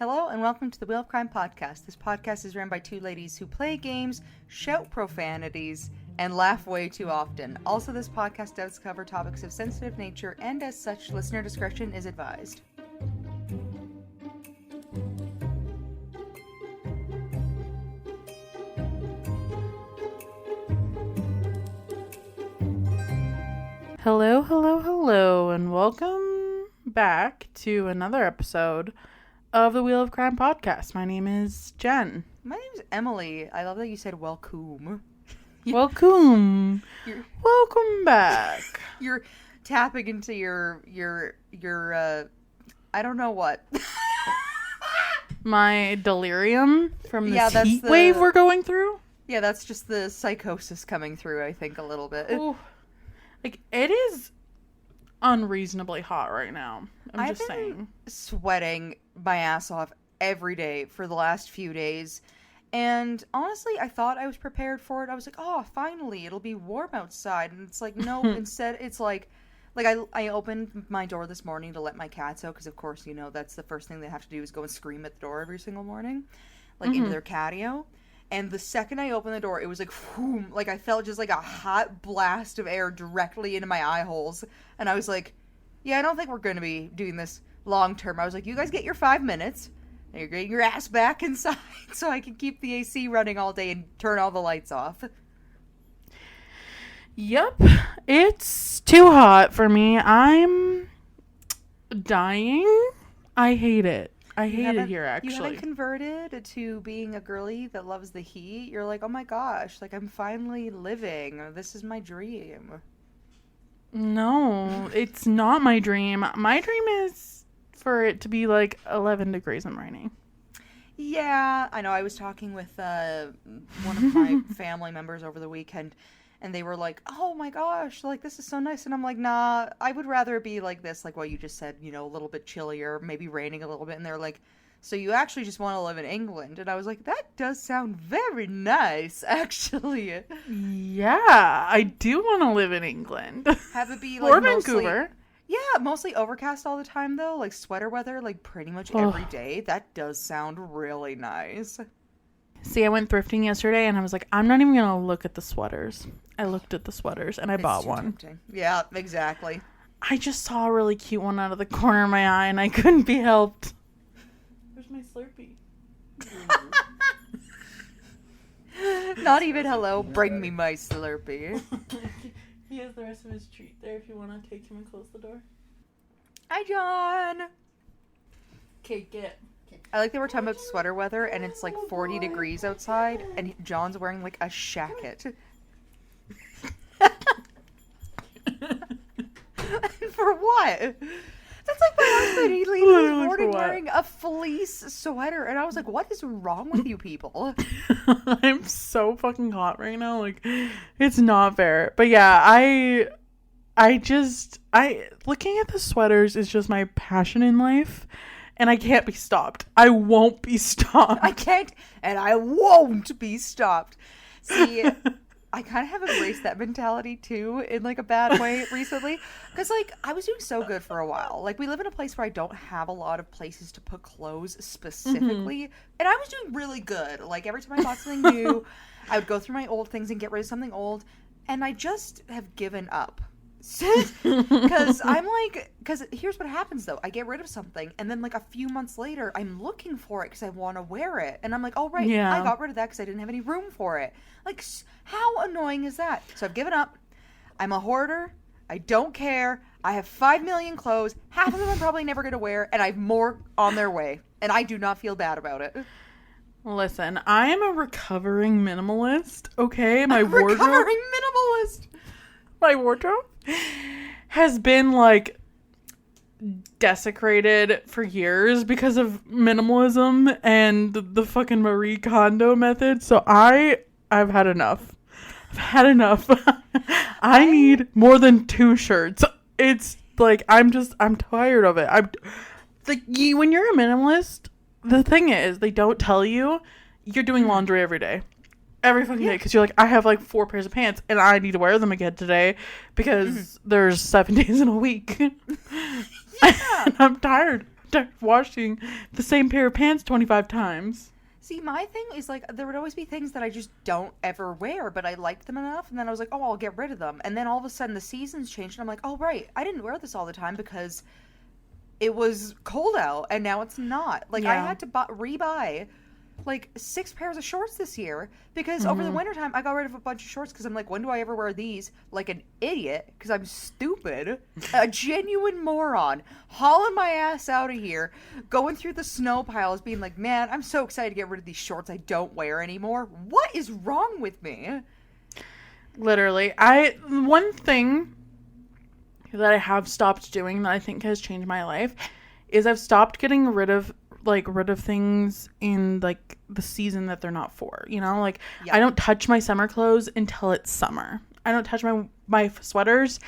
Hello and welcome to the Wheel of Crime podcast. This podcast is run by two ladies who play games, shout profanities, and laugh way too often. Also, this podcast does cover topics of sensitive nature, and as such, listener discretion is advised. Hello, and welcome back to another episode of the Wheel of Crime podcast. My name is Jen. My name's Emily. I love that you said welcome. Welcome. Welcome back. You're tapping into your I don't know what. My delirium from this that's heat wave we're going through. Yeah, that's just the psychosis coming through, I think, a little bit. Ooh. Like, it is unreasonably hot right now. I've been sweating my ass off every day for the last few days. And honestly, I thought I was prepared for it. I was like, oh, finally, it'll be warm outside. And it's like, no, instead it's like I opened my door this morning to let my cats out. Because, of course, you know, that's the first thing they have to do is go and scream at the door every single morning. Like, into their catio. And the second I opened the door, it was like, whoom, like I felt just like a hot blast of air directly into my eye holes. And I was like, yeah, I don't think we're going to be doing this long term. I was like, you guys get your 5 minutes. And you're getting your ass back inside so I can keep the AC running all day and turn all the lights off. Yep. It's too hot for me. I'm dying. I hate it. I hate it here, actually. You haven't converted to being a girly that loves the heat. You're like, oh my gosh, like I'm finally living. This is my dream. No, it's not my dream. My dream is for it to be like 11 degrees and raining. Yeah, I know. I was talking with one of my family members over the weekend, and they were like, oh my gosh, like this is so nice. And I'm like, nah, I would rather be like this, like what you just said, you know, a little bit chillier, maybe raining a little bit. And they're like, so you actually just want to live in England? And I was like, that does sound very nice, actually. Yeah, I do want to live in England. Have it be like or Vancouver. Yeah, mostly overcast all the time though, like sweater weather, like pretty much every day. That does sound really nice. See, I went thrifting yesterday and I was like, I'm not even going to look at the sweaters. I looked at the sweaters and I bought one. Tempting. Yeah, exactly. I just saw a really cute one out of the corner of my eye and I couldn't be helped. Where's my Slurpee? Not even hello, bring me my Slurpee. He has the rest of his treat there if you want to take him and close the door. Hi, John. Okay, get. I like that we're talking about sweater weather and it's like 40 degrees outside and John's wearing like a shacket. For what? That's like my husband. He leaves in the morning wearing a fleece sweater and I was like, what is wrong with you people? I'm so fucking hot right now. Like, it's not fair. But yeah, I looking at the sweaters is just my passion in life. And I can't be stopped. I won't be stopped. I can't, and I won't be stopped. See, I kind of have embraced that mentality, too, in, like, a bad way recently. Because, like, I was doing so good for a while. Like, we live in a place where I don't have a lot of places to put clothes specifically. And I was doing really good. Like, every time I bought something new, I would go through my old things and get rid of something old. And I just have given up. Because here's what happens though, I get rid of something and then like a few months later I'm looking for it because I want to wear it and I'm like, oh right, yeah, I got rid of that because I didn't have any room for it. Like, how annoying is that? So I've given up. I'm a hoarder. I don't care. I have 5 million clothes. Half of them I'm probably never going to wear and I have more on their way and I do not feel bad about it. Listen, I am a recovering minimalist, okay? My wardrobe has been like desecrated for years because of minimalism and the fucking Marie Kondo method. So I've had enough. I need more than 2 shirts. It's like I'm tired of it. When you're a minimalist, the thing is they don't tell you you're doing laundry every day. Every fucking day, because you're like, I have like 4 pairs of pants and I need to wear them again today because there's 7 days in a week. And I'm tired. start washing the same pair of pants 25 times. See, my thing is like there would always be things that I just don't ever wear, but I liked them enough, and then I was like, oh, I'll get rid of them. And then all of a sudden the seasons changed, and I'm like, oh, right, I didn't wear this all the time because it was cold out, and now it's not. Like, I had to rebuy like 6 pairs of shorts this year because over the wintertime I got rid of a bunch of shorts because I'm like, when do I ever wear these? Like an idiot because I'm stupid, a genuine moron, hauling my ass out of here, going through the snow piles, being like, man, I'm so excited to get rid of these shorts I don't wear anymore. What is wrong with me? Literally, one thing that I have stopped doing that I think has changed my life is I've stopped getting rid of things in like the season that they're not for, you know, like I don't touch my summer clothes until it's summer. I don't touch my sweaters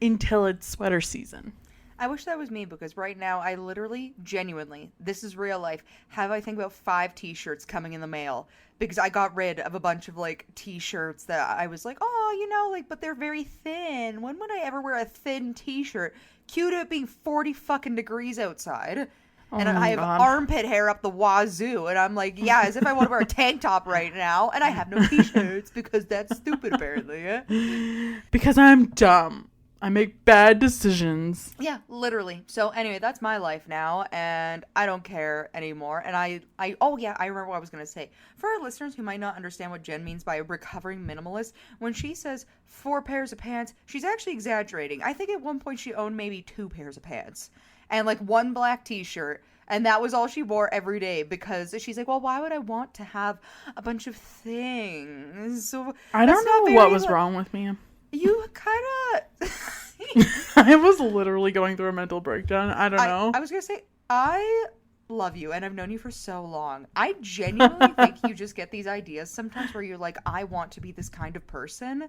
until it's sweater season. I wish that was me because right now I literally, genuinely, this is real life, have I think about 5 t-shirts coming in the mail because I got rid of a bunch of like t-shirts that I was like, oh, you know, like, but they're very thin. When would I ever wear a thin t-shirt? Cue to it being 40 fucking degrees outside. And I have armpit hair up the wazoo. And I'm like, yeah, as if I want to wear a tank top right now. And I have no t-shirts because that's stupid, apparently. Because I'm dumb. I make bad decisions. Yeah, literally. So anyway, that's my life now. And I don't care anymore. And I remember what I was going to say. For our listeners who might not understand what Jen means by a recovering minimalist, when she says 4 pairs of pants, she's actually exaggerating. I think at one point she owned maybe 2 pairs of pants. And like 1 black t-shirt, and that was all she wore every day because she's like, well, why would I want to have a bunch of things? So I don't know what was wrong with me. You kind of... I was literally going through a mental breakdown. I don't know. I was going to say, I love you, and I've known you for so long. I genuinely think you just get these ideas sometimes where you're like, I want to be this kind of person.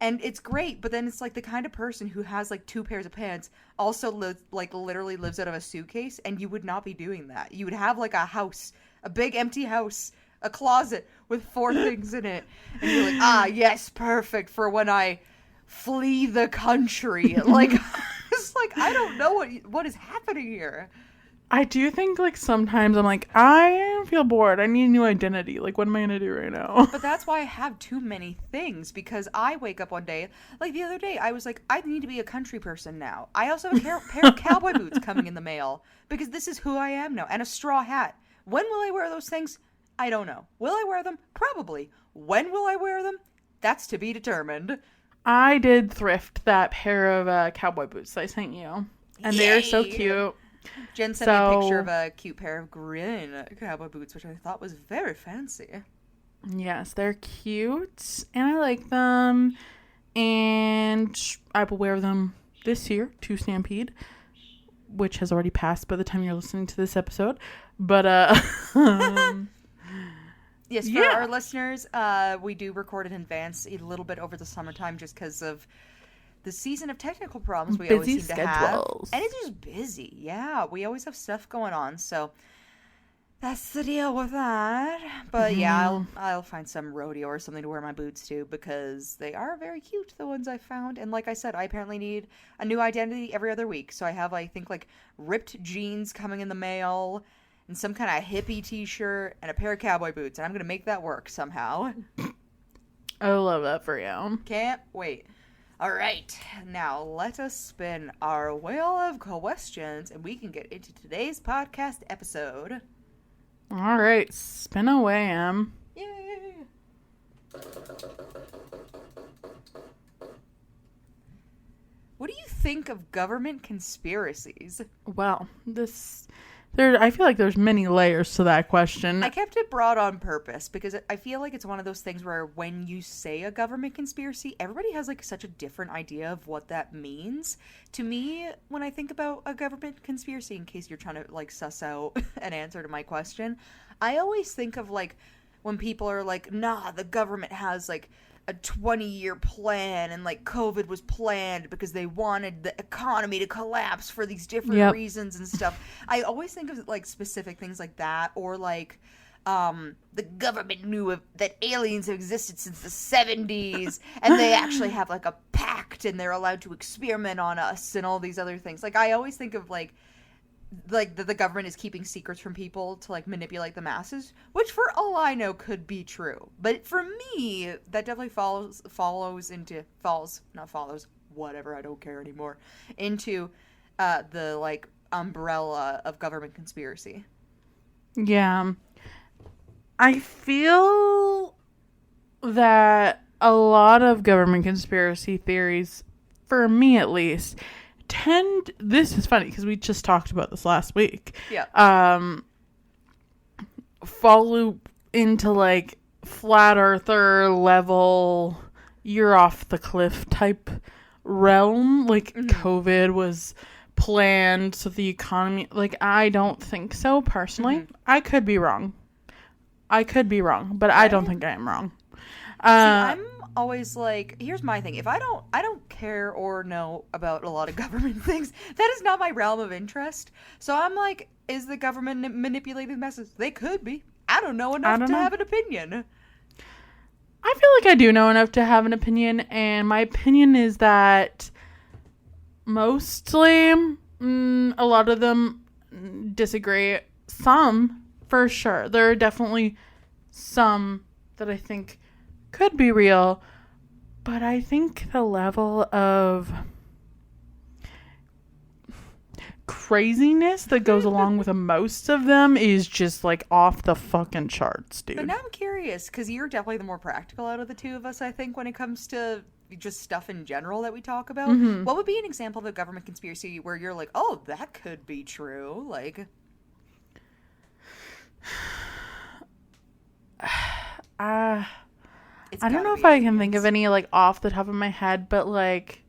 And it's great, but then it's like the kind of person who has like 2 pairs of pants also literally lives out of a suitcase, and you would not be doing that. You would have like a house, a big empty house, a closet with 4 things in it, and you're like, ah, yes, perfect for when I flee the country. Like, it's like, I don't know what is happening here. I do think, like, sometimes I'm like, I feel bored. I need a new identity. Like, what am I going to do right now? But that's why I have too many things, because I wake up one day, like the other day, I was like, I need to be a country person now. I also have a pair of cowboy boots coming in the mail, because this is who I am now, and a straw hat. When will I wear those things? I don't know. Will I wear them? Probably. When will I wear them? That's to be determined. I did thrift that pair of cowboy boots I sent you, and Yay! they're so cute. Jen sent me a picture of a cute pair of green cowboy boots, which I thought was very fancy. Yes, they're cute, and I like them, and I will wear them this year to Stampede, which has already passed by the time you're listening to this episode. But, yes, for our listeners, we do record in advance a little bit over the summertime just because of the season of technical problems we always seem to have. And it's just busy. Yeah, we always have stuff going on, so that's the deal with that. But yeah, I'll find some rodeo or something to wear my boots to because they are very cute, the ones I found. And like I said, I apparently need a new identity every other week. So I have, I think, like ripped jeans coming in the mail and some kind of hippie t-shirt and a pair of cowboy boots. And I'm going to make that work somehow. I love that for you. Can't wait. All right, now let us spin our wheel of questions and we can get into today's podcast episode. All right, spin away, Em. Yay! What do you think of government conspiracies? Well, I feel like there's many layers to that question. I kept it broad on purpose because I feel like it's one of those things where when you say a government conspiracy, everybody has like such a different idea of what that means. To me, when I think about a government conspiracy, in case you're trying to like suss out an answer to my question, I always think of like when people are like, nah, the government has like a 20-year plan and like COVID was planned because they wanted the economy to collapse for these different reasons and stuff. I always think of like specific things like that, or like the government knew that aliens have existed since the 70s and they actually have like a pact and they're allowed to experiment on us and all these other things. Like I always think of like like that the government is keeping secrets from people to like manipulate the masses, which for all I know could be true. But for me, that definitely whatever, I don't care anymore, into the like umbrella of government conspiracy. Yeah. I feel that a lot of government conspiracy theories, for me at least, this is funny because we just talked about this last week. Yeah. Follow into like flat earther level, you're off the cliff type realm. Like COVID was planned so the economy, like I don't think so personally. I could be wrong, but I don't think I am wrong. See, I'm always like, here's my thing. If I don't care or know about a lot of government things. That is not my realm of interest. So I'm like, is the government manipulating the masses? They could be. I don't know enough to have an opinion. I feel like I do know enough to have an opinion, and my opinion is that mostly, a lot of them disagree. Some, for sure. There are definitely some that I think could be real, but I think the level of craziness that goes along with most of them is just like off the fucking charts, dude. But now I'm curious, because you're definitely the more practical out of the two of us, I think, when it comes to just stuff in general that we talk about. What would be an example of a government conspiracy where you're like, oh, that could be true? Like, I don't know if I can think of any like off the top of my head, but like,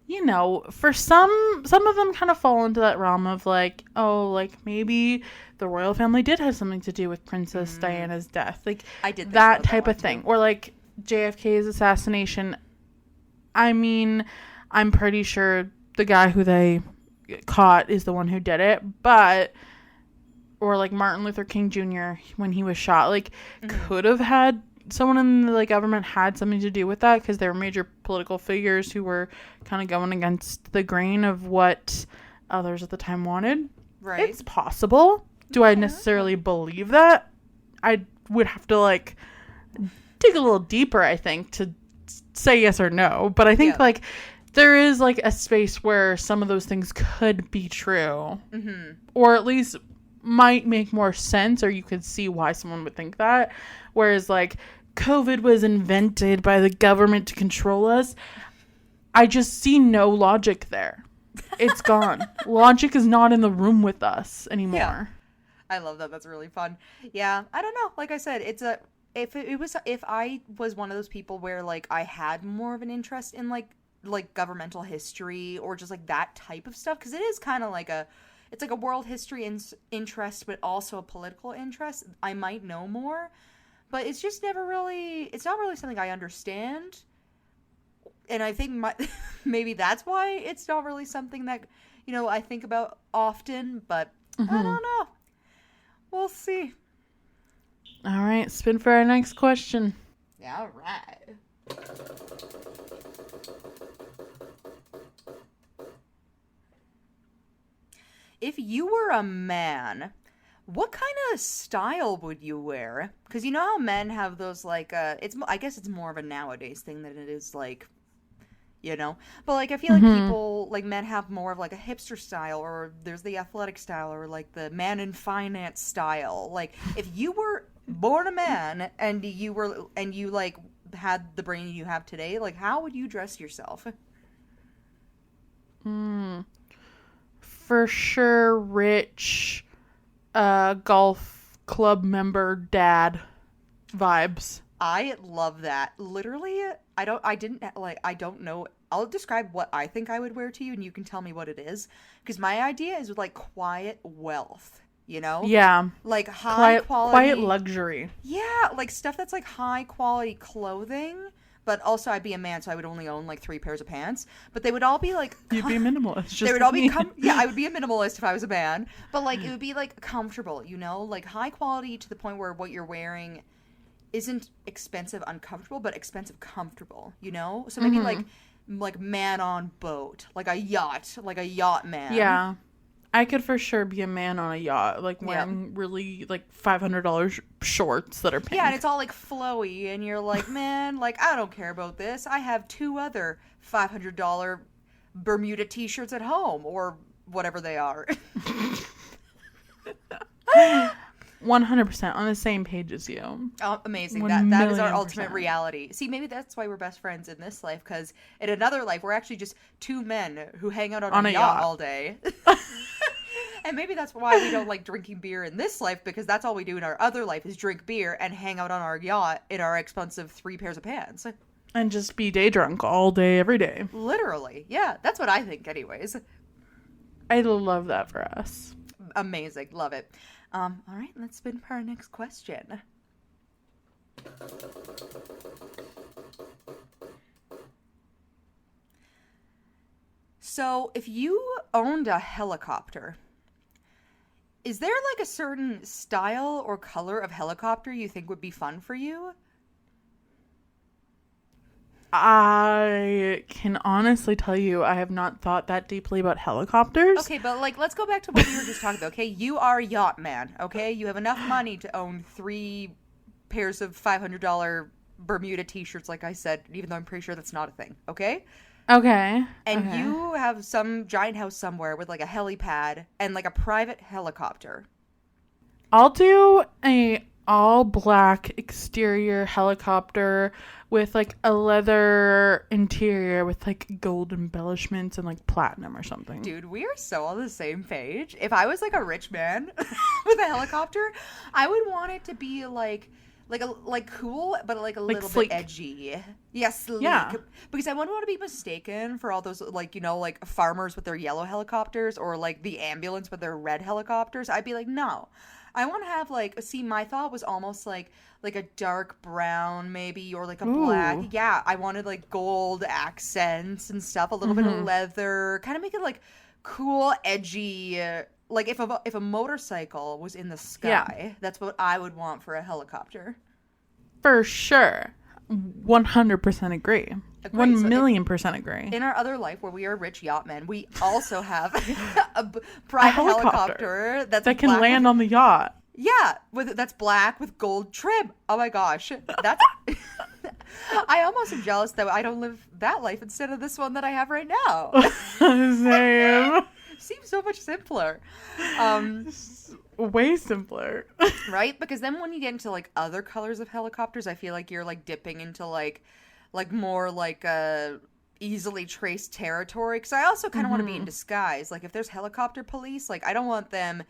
you know, for some of them kind of fall into that realm of like, oh, like maybe the royal family did have something to do with Princess Diana's death, like I did that type of thing, or like JFK's assassination. I mean, I'm pretty sure the guy who they caught is the one who did it, but or like Martin Luther King Jr. when he was shot, like could have had someone in the government had something to do with that because they were major political figures who were kind of going against the grain of what others at the time wanted. Right. It's possible. Do I necessarily believe that? I would have to like dig a little deeper, I think, to say yes or no. But I think like there is like a space where some of those things could be true, or at least might make more sense, or you could see why someone would think that. Whereas like COVID was invented by the government to control us. I just see no logic there. It's gone. Logic is not in the room with us anymore. Yeah. I love that. That's really fun. Yeah. I don't know. Like I said, if I was one of those people where like I had more of an interest in like governmental history or just like that type of stuff, because it is kind of like it's like a world history interest, but also a political interest. I might know more, but it's just it's not really something I understand. And I think maybe that's why it's not really something that, you know, I think about often, but I don't know. We'll see. All right, spin for our next question. All right. If you were a man, what kind of style would you wear? Because you know how men have those like I guess it's more of a nowadays thing than it is like, you know, but like I feel like people like men have more of like a hipster style, or there's the athletic style, or like the man in finance style. Like if you were born a man and you like had the brain you have today, like how would you dress yourself? For sure, rich golf club member dad vibes. I love that. Literally, I don't know. I'll describe what I think I would wear to you, and you can tell me what it is. Because my idea is like quiet wealth, you know? Yeah. Like high quality. Quiet luxury. Yeah, like stuff that's like high quality clothing. But also, I'd be a man, so I would only own like 3 pairs of pants. But they would all be like... You'd be a minimalist. They would all be... Yeah, I would be a minimalist if I was a man. But like, it would be like comfortable, you know? Like high quality to the point where what you're wearing isn't expensive, uncomfortable, but expensive, comfortable, you know? So maybe like man on boat, like a yacht man. Yeah. I could for sure be a man on a yacht, like wearing really like $500 shorts that are pink. Yeah, and it's all like flowy, and you're like, man, like I don't care about this. I have 2 other $500 Bermuda t-shirts at home, or whatever they are. 100% on the same page as you. Oh, amazing. 1 That is our million ultimate percent. reality. See, maybe that's why we're best friends in this life, because in another life, we're actually just 2 men who hang out on a yacht all day. And maybe that's why we don't like drinking beer in this life, because that's all we do in our other life is drink beer and hang out on our yacht in our expensive 3 pairs of pants. And just be day drunk all day, every day. Literally. Yeah, that's what I think anyways. I love that for us. Amazing. Love it. All right, let's spin for our next question. So, if you owned a helicopter, is there like a certain style or color of helicopter you think would be fun for you? I can honestly tell you I have not thought that deeply about helicopters. Okay, but like let's go back to what we were just talking about. Okay, you are a yacht man. Okay, you have enough money to own 3 pairs of $500 Bermuda t-shirts, like I said, even though I'm pretty sure that's not a thing. Okay, Okay. and okay. you have some giant house somewhere with like a helipad and like a private helicopter. I'll do a all black exterior helicopter with like a leather interior with like gold embellishments and like platinum or something. Dude, we are so on the same page. If I was like a rich man with a helicopter, I would want it to be like cool, but like a little sleek. bit edgy. Yes, sleek. Yeah. Because I wouldn't want to be mistaken for all those like, you know, like farmers with their yellow helicopters or like the ambulance with their red helicopters. I'd be like, no. I want to have like, see, my thought was almost like a dark brown maybe, or like a black. Ooh. Yeah, I wanted like gold accents and stuff, a little bit of leather, kind of make it like cool, edgy. Like if a motorcycle was in the sky, that's what I would want for a helicopter. For sure. 100% agree. 1,000,000% agree. In our other life, where we are rich yacht men, we also have a private helicopter that can land on the yacht. Yeah, that's black with gold trim. Oh my gosh, that's. I almost am jealous that I don't live that life instead of this one that I have right now. Same. Seems so much simpler. Way simpler. Right? Because then when you get into like other colors of helicopters, I feel like you're like dipping into like more like easily traced territory. Because I also kind of want to be in disguise. Like if there's helicopter police, like I don't want them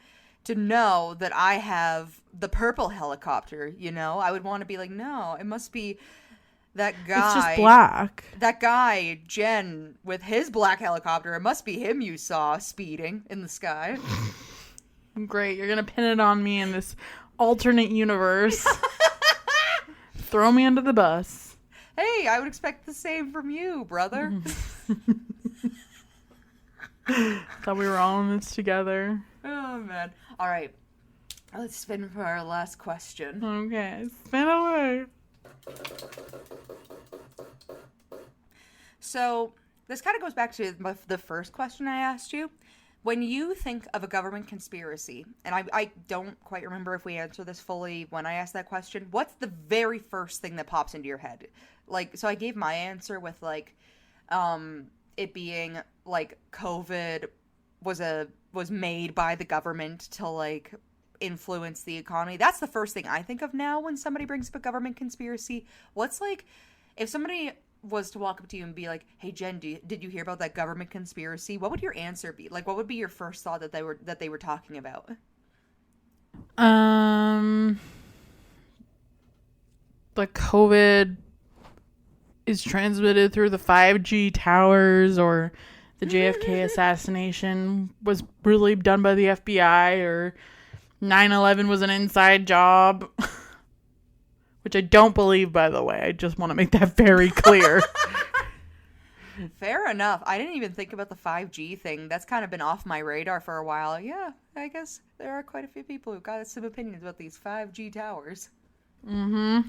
to know that I have the purple helicopter, you know? I would want to be like, no, it must be that guy. It's just black. That guy, Jenn, with his black helicopter. It must be him you saw speeding in the sky. Great. You're going to pin it on me in this alternate universe. Throw me under the bus. Hey, I would expect the same from you, brother. Thought we were all in this together. Oh, man. All right. Let's spin for our last question. Okay. Spin away. So, this kind of goes back to the first question I asked you. When you think of a government conspiracy, and I don't quite remember if we answered this fully when I asked that question, what's the very first thing that pops into your head? Like, so I gave my answer with, like, it being, like, COVID was made by the government to, like, influence the economy. That's the first thing I think of now when somebody brings up a government conspiracy. What's, like, if somebody was to walk up to you and be like, hey Jen, did you hear about that government conspiracy? What would your answer be? Like, what would be your first thought that they were talking about? Like COVID is transmitted through the 5G towers, or the JFK assassination was really done by the FBI, or 9/11 was an inside job. Which I don't believe, by the way. I just want to make that very clear. Fair enough. I didn't even think about the 5G thing. That's kind of been off my radar for a while. Yeah, I guess there are quite a few people who've got some opinions about these 5G towers. Mm-hmm.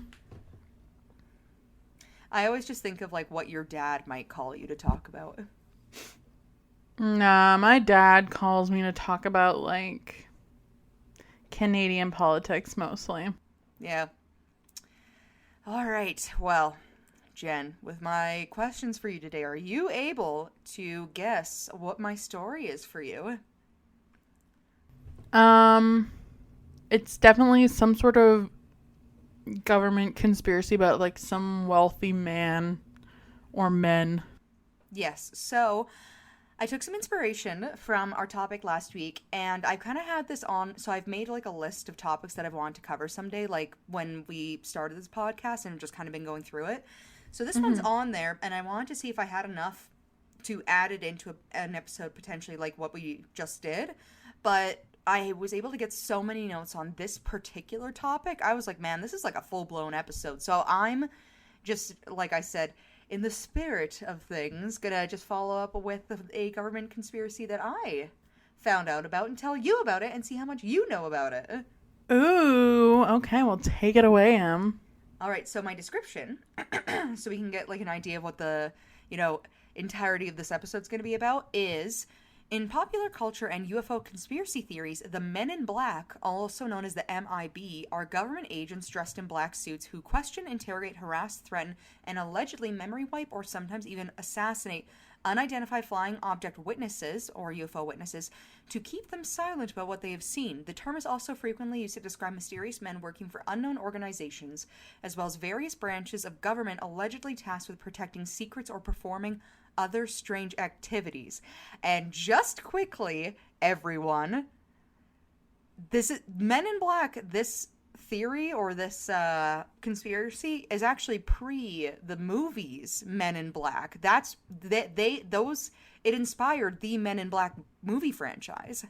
I always just think of, like, what your dad might call you to talk about. Nah, my dad calls me to talk about, like, Canadian politics mostly. Yeah. All right. Well, Jen, with my questions for you today, are you able to guess what my story is for you? Um, it's definitely some sort of government conspiracy about, like, some wealthy man or men. Yes. So I took some inspiration from our topic last week, and I kind of had this on. So I've made like a list of topics that I've wanted to cover someday, like when we started this podcast, and I've just kind of been going through it. So this one's on there, and I wanted to see if I had enough to add it into an episode potentially like what we just did. But I was able to get so many notes on this particular topic. I was like, man, this is like a full blown episode. So I'm just, like I said, in the spirit of things, gonna just follow up with a government conspiracy that I found out about and tell you about it and see how much you know about it. Ooh, okay, well, take it away, Em. All right, so my description, so we can get like an idea of what the, entirety of this episode's going to be about, is in popular culture and UFO conspiracy theories, the Men in Black, also known as the MIB, are government agents dressed in black suits who question, interrogate, harass, threaten, and allegedly memory wipe or sometimes even assassinate unidentified flying object witnesses, or UFO witnesses, to keep them silent about what they have seen. The term is also frequently used to describe mysterious men working for unknown organizations, as well as various branches of government allegedly tasked with protecting secrets or performing other strange activities. And just quickly, everyone, this is Men in Black. This theory or this conspiracy is actually pre the movies Men in Black. That's it inspired the Men in Black movie franchise.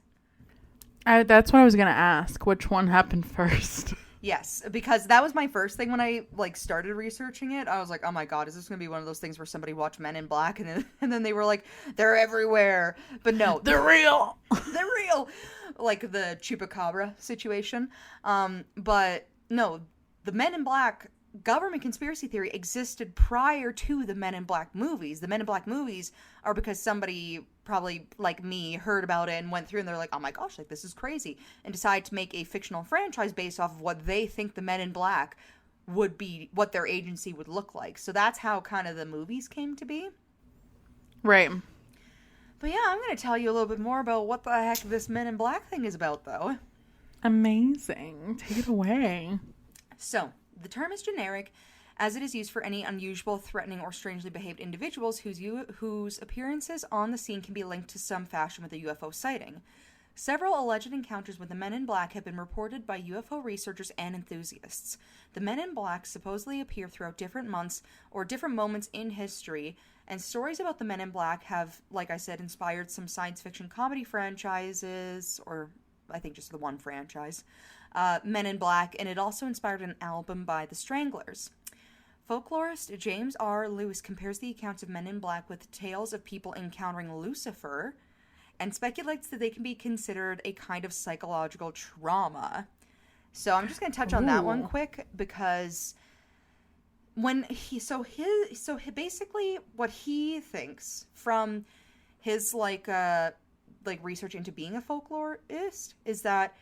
That's what I was gonna ask. Which one happened first? Yes, because that was my first thing when I started researching it. I was like, "Oh my god, is this going to be one of those things where somebody watched Men in Black and then they were like, they're everywhere." But no, They're real. They're real. Like the Chupacabra situation. But no, the Men in Black government conspiracy theory existed prior to the Men in Black movies. The Men in Black movies are because somebody probably like me heard about it and went through and they're like, oh my gosh, like this is crazy, and decided to make a fictional franchise based off of what they think the Men in Black would be, what their agency would look like. So that's how kind of the movies came to be. Right. But yeah, I'm going to tell you a little bit more about what the heck this Men in Black thing is about, though. Amazing. Take it away. So, the term is generic, as it is used for any unusual, threatening, or strangely behaved individuals whose appearances on the scene can be linked to some fashion with a UFO sighting. Several alleged encounters with the Men in Black have been reported by UFO researchers and enthusiasts. The Men in Black supposedly appear throughout different months or different moments in history, and stories about the Men in Black have, like I said, inspired some science fiction comedy franchises, or I think just the one franchise, Men in Black, and it also inspired an album by the Stranglers. Folklorist James R. Lewis compares the accounts of Men in Black with tales of people encountering Lucifer, and speculates that they can be considered a kind of psychological trauma. So I'm just going to touch on that one quick, because when basically what he thinks from his research into being a folklorist is that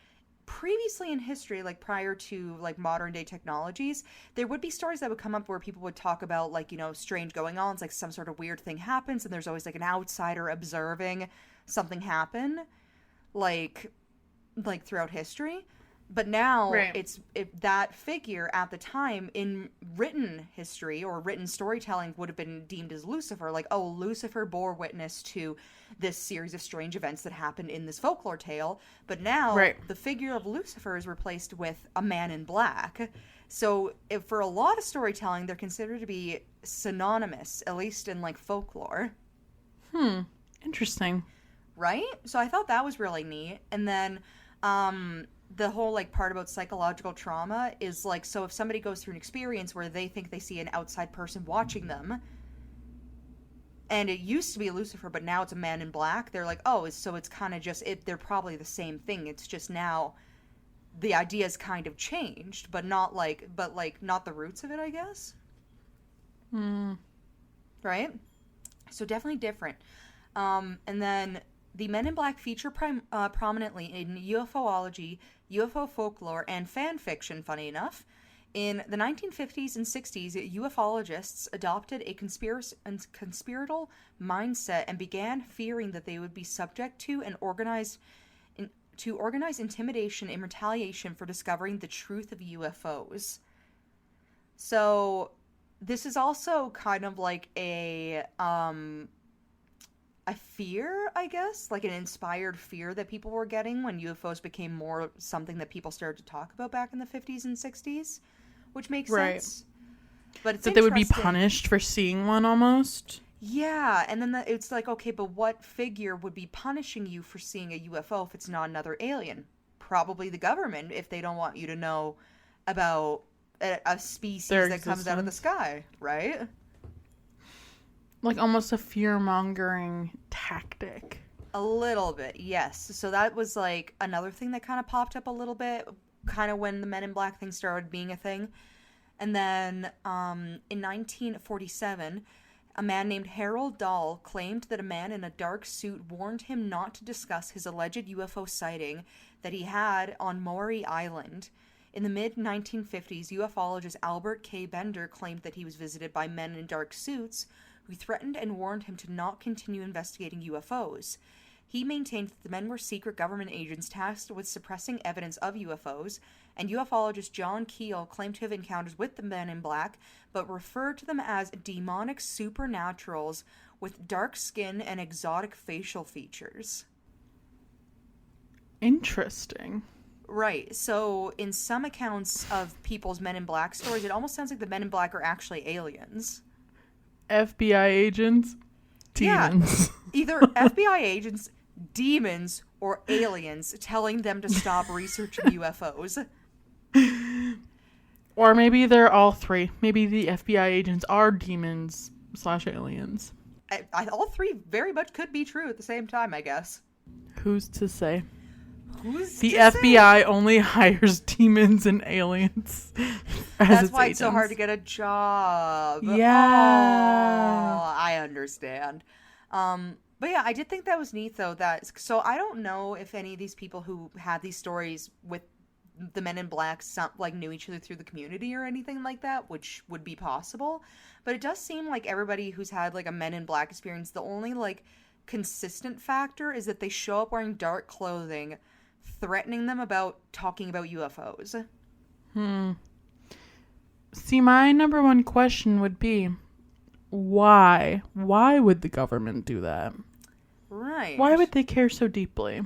previously in history, like prior to like modern day technologies, there would be stories that would come up where people would talk about strange going ons, like some sort of weird thing happens and there's always like an outsider observing something happen, like throughout history. But now that figure at the time in written history or written storytelling would have been deemed as Lucifer. Like, oh, Lucifer bore witness to this series of strange events that happened in this folklore tale. But now the figure of Lucifer is replaced with a man in black. So for a lot of storytelling, they're considered to be synonymous, at least in folklore. Interesting. Right? So I thought that was really neat. And then the whole part about psychological trauma is so if somebody goes through an experience where they think they see an outside person watching them, and it used to be Lucifer but now it's a man in black, they're like, oh, so it's kind of just they're probably the same thing, it's just now the idea's kind of changed, but not not the roots of it, I guess. Right? So definitely different. And then the Men in Black feature prominently in UFOlogy, UFO folklore, and fan fiction, funny enough. In the 1950s and 60s, ufologists adopted a conspiratorial mindset and began fearing that they would be subject to organize intimidation in retaliation for discovering the truth of UFOs. So this is also kind of like a fear, I guess, like an inspired fear that people were getting when UFOs became more something that people started to talk about back in the 50s and 60s, which makes sense. But it's that they would be interesting. punished for seeing one almost. Yeah, and then it's like, okay, but what figure would be punishing you for seeing a UFO if it's not another alien? Probably the government, if they don't want you to know about a species that comes out of the sky, right? Like almost a fear-mongering tactic. A little bit, yes. So that was like another thing that kind of popped up a little bit, kind of when the Men in Black thing started being a thing. And then in 1947, a man named Harold Dahl claimed that a man in a dark suit warned him not to discuss his alleged UFO sighting that he had on Maury Island. In the mid-1950s, ufologist Albert K. Bender claimed that he was visited by men in dark suits who threatened and warned him to not continue investigating UFOs. He maintained that the men were secret government agents tasked with suppressing evidence of UFOs, and ufologist John Keel claimed to have encounters with the Men in Black, but referred to them as demonic supernaturals with dark skin and exotic facial features. Interesting. Right. So in some accounts of people's Men in Black stories, it almost sounds like the Men in Black are actually aliens. FBI agents, demons. Yeah. Either FBI agents, demons, or aliens telling them to stop researching UFOs. Or maybe they're all three. Maybe the FBI agents are demons / aliens. All three very much could be true at the same time, I guess. Who's to say? The FBI only hires demons and aliens. That's why it's so hard to get a job. Yeah. Oh, I understand. But yeah, I did think that was neat though. So I don't know if any of these people who had these stories with the Men in Black knew each other through the community or anything like that, which would be possible. But it does seem like everybody who's had like a Men in Black experience, the only like consistent factor is that they show up wearing dark clothing, threatening them about talking about UFOs. See, my number one question would be, why? Why would the government do that? Right. Why would they care so deeply?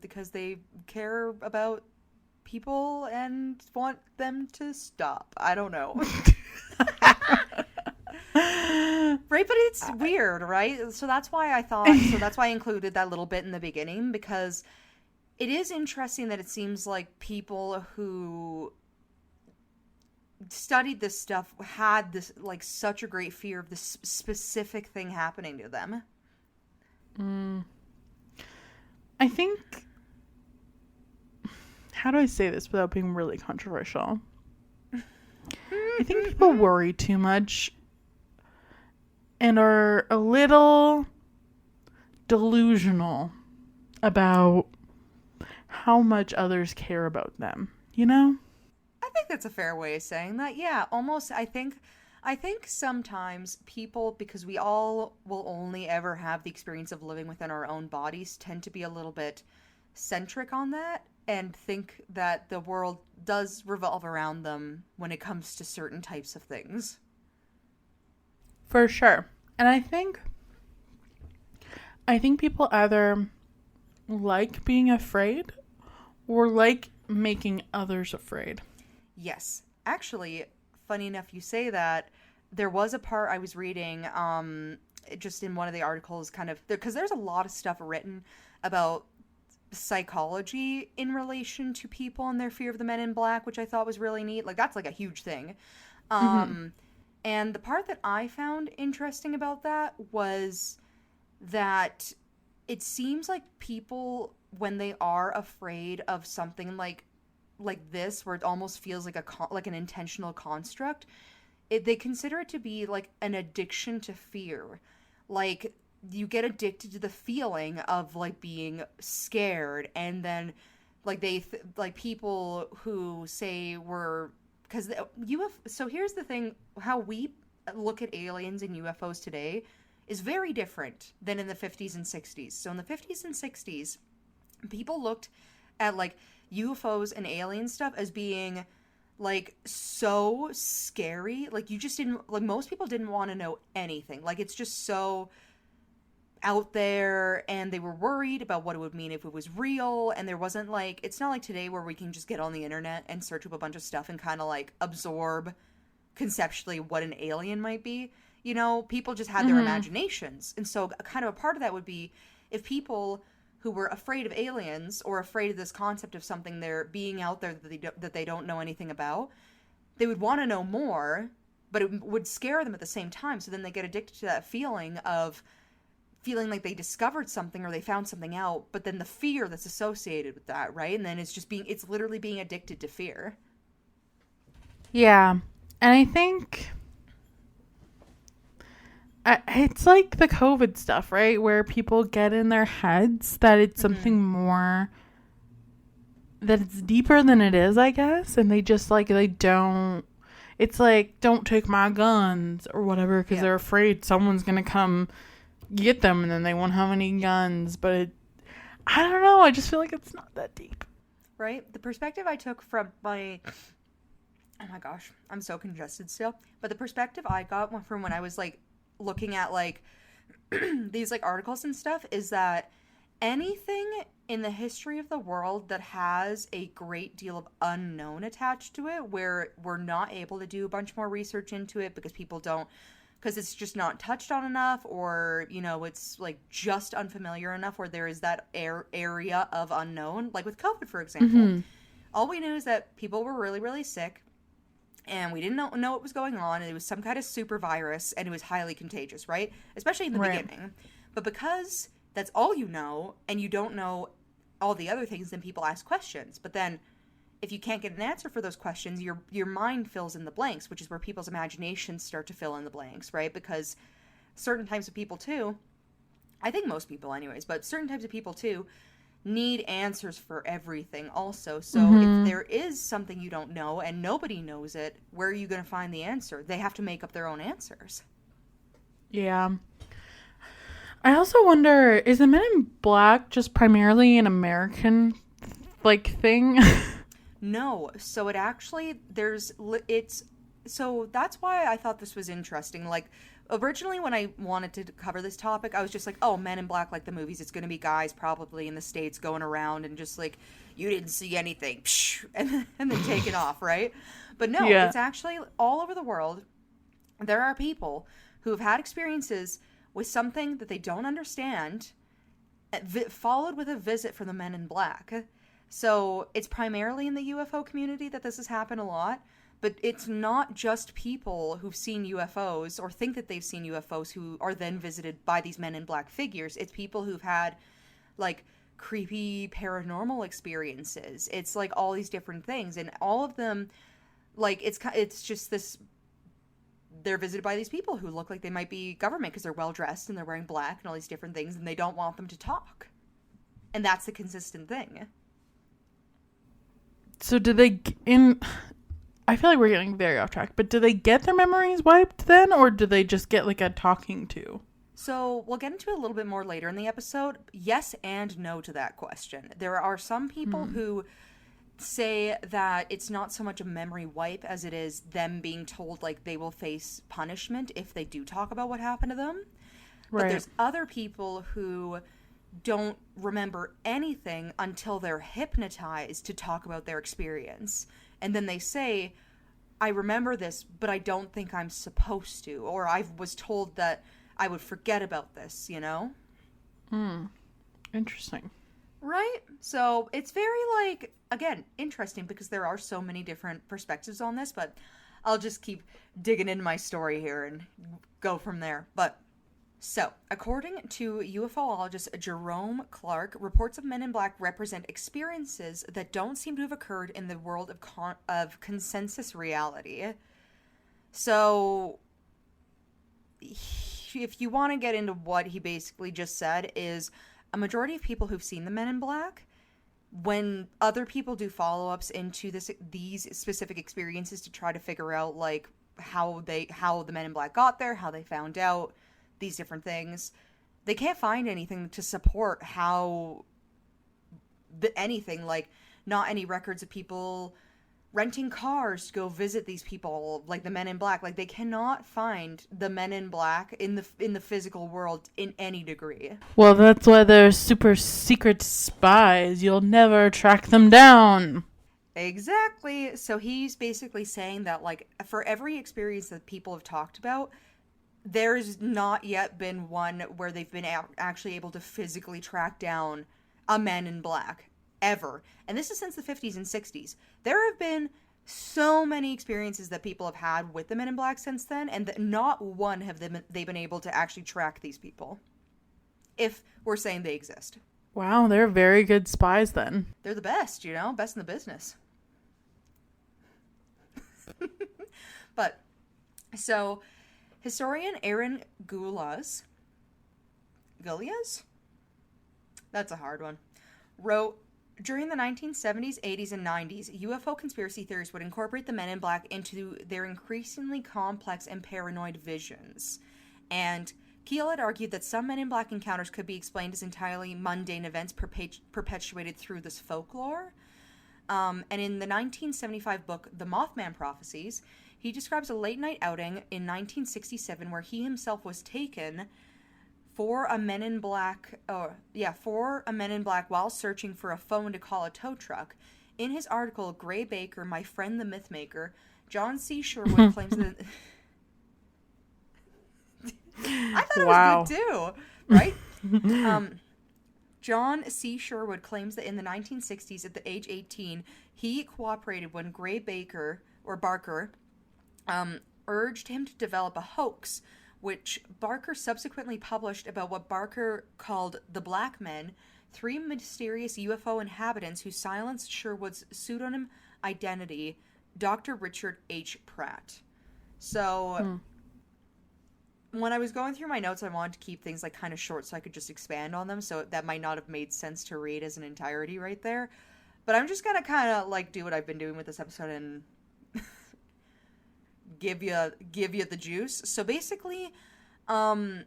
Because they care about people and want them to stop. I don't know. Right, but it's weird, right? So that's why I included that little bit in the beginning, because it is interesting that it seems like people who studied this stuff had this like such a great fear of this specific thing happening to them. I think, how do I say this without being really controversial? I think people worry too much and are a little delusional about how much others care about them, you know? I think that's a fair way of saying that. Yeah, almost. I think sometimes people, because we all will only ever have the experience of living within our own bodies, tend to be a little bit centric on that and think that the world does revolve around them when it comes to certain types of things. For sure. And I think people either like being afraid or like making others afraid. Yes. Actually, funny enough you say that. There was a part I was reading just in one of the articles, kind of, because there's a lot of stuff written about psychology in relation to people and their fear of the Men in Black, which I thought was really neat. Like, that's like a huge thing. And the part that I found interesting about that was that it seems like people, when they are afraid of something like this, where it almost feels like like an intentional construct, they consider it to be like an addiction to fear. Like, you get addicted to the feeling of like being scared, and then like like people who say we're because so here's the thing, how we look at aliens and UFOs today is very different than in the 50s and 60s. So in the 50s and 60s, people looked at like UFOs and alien stuff as being like so scary. Like you just didn't, like most people didn't want to know anything. Like it's just so out there, and they were worried about what it would mean if it was real. And there wasn't like, it's not like today where we can just get on the internet and search up a bunch of stuff and kind of like absorb conceptually what an alien might be. You know, people just had their imaginations. And so kind of a part of that would be if people who were afraid of aliens or afraid of this concept of something there being out there that they don't know anything about, they would want to know more, but it would scare them at the same time. So then they get addicted to that feeling of feeling like they discovered something or they found something out, but then the fear that's associated with that, right? And then it's literally being addicted to fear. Yeah. And I think it's like the COVID stuff, right? Where people get in their heads that it's something more, that it's deeper than it is, I guess. And they just like, it's like, don't take my guns or whatever, because they're afraid someone's going to come get them and then they won't have any guns. But I don't know. I just feel like it's not that deep. Right? The perspective I took from oh my gosh, I'm so congested still. But the perspective I got from when I was like looking at like these like articles and stuff is that anything in the history of the world that has a great deal of unknown attached to it, where we're not able to do a bunch more research into it because because it's just not touched on enough, or, you know, it's like just unfamiliar enough where there is that area of unknown. Like with COVID, for example, all we knew is that people were really, really sick, and we didn't know what was going on, and it was some kind of super virus, and it was highly contagious, right? Especially in the beginning. But because that's all you know, and you don't know all the other things, then people ask questions. But then if you can't get an answer for those questions, your mind fills in the blanks, which is where people's imaginations start to fill in the blanks, right? Because certain types of people too, I think most people anyways, but certain types of people too need answers for everything also. So if there is something you don't know and nobody knows it, where are you going to find the answer? They have to make up their own answers. Yeah. I also wonder, is the Men in Black just primarily an American like thing? No. So it actually, so that's why I thought this was interesting. Like, originally when I wanted to cover this topic, I was just like, oh, Men in Black, like the movies, it's going to be guys probably in the States going around and just like, you didn't see anything, and then taking off, right? But no, it's actually all over the world. There are people who have had experiences with something that they don't understand, followed with a visit from the Men in Black. So it's primarily in the UFO community that this has happened a lot, but it's not just people who've seen UFOs or think that they've seen UFOs who are then visited by these Men in Black figures. It's people who've had like creepy paranormal experiences. It's like all these different things, and all of them, like it's just this. They're visited by these people who look like they might be government because they're well dressed and they're wearing black and all these different things, and they don't want them to talk. And that's the consistent thing. So I feel like we're getting very off track, but do they get their memories wiped then, or do they just get like a talking to? So we'll get into it a little bit more later in the episode. Yes and no to that question. There are some people who say that it's not so much a memory wipe as it is them being told like they will face punishment if they do talk about what happened to them. Right. But there's other people who don't remember anything until they're hypnotized to talk about their experience. And then they say, I remember this, but I don't think I'm supposed to. Or I was told that I would forget about this, you know? Interesting. Right? So it's very, like, again, interesting because there are so many different perspectives on this, but I'll just keep digging into my story here and go from there. But so, according to ufologist Jerome Clark, reports of Men in Black represent experiences that don't seem to have occurred in the world of consensus reality. So, if you want to get into what he basically just said, is a majority of people who've seen the Men in Black, when other people do follow-ups into these specific experiences to try to figure out like how the Men in Black got there, how they found out these different things, they can't find anything to support how anything, like not any records of people renting cars to go visit these people, like the Men in Black. Like, they cannot find the Men in Black in the physical world in any degree. Well, that's why they're super secret spies. You'll never track them down. Exactly. So he's basically saying that, like, for every experience that people have talked about, there's not yet been one where they've been actually able to physically track down a Man in Black. Ever. And this is since the 50s and 60s. There have been so many experiences that people have had with the Men in Black since then, and that not one have they been able to actually track these people. If we're saying they exist. Wow, they're very good spies then. They're the best, best in the business. But, so, historian Aaron Gulias? That's a hard one. Wrote, during the 1970s, 80s, and 90s, UFO conspiracy theories would incorporate the Men in Black into their increasingly complex and paranoid visions. And Keel had argued that some Men in Black encounters could be explained as entirely mundane events perpetuated through this folklore. And in the 1975 book, The Mothman Prophecies, he describes a late-night outing in 1967 where he himself was taken for a Men in Black while searching for a phone to call a tow truck. In his article, Gray Baker, My Friend the Mythmaker, John C. Sherwood claims that... I thought it was good too, right? John C. Sherwood claims that in the 1960s, at the age 18, he cooperated when Gray Baker, or Barker, urged him to develop a hoax, which Barker subsequently published about what Barker called the Black Men, 3 mysterious UFO inhabitants who silenced Sherwood's pseudonym identity, Dr. Richard H. Pratt. So, when I was going through my notes, I wanted to keep things like kind of short so I could just expand on them, so that might not have made sense to read as an entirety right there. But I'm just gonna kind of like do what I've been doing with this episode and give you the juice. So basically, the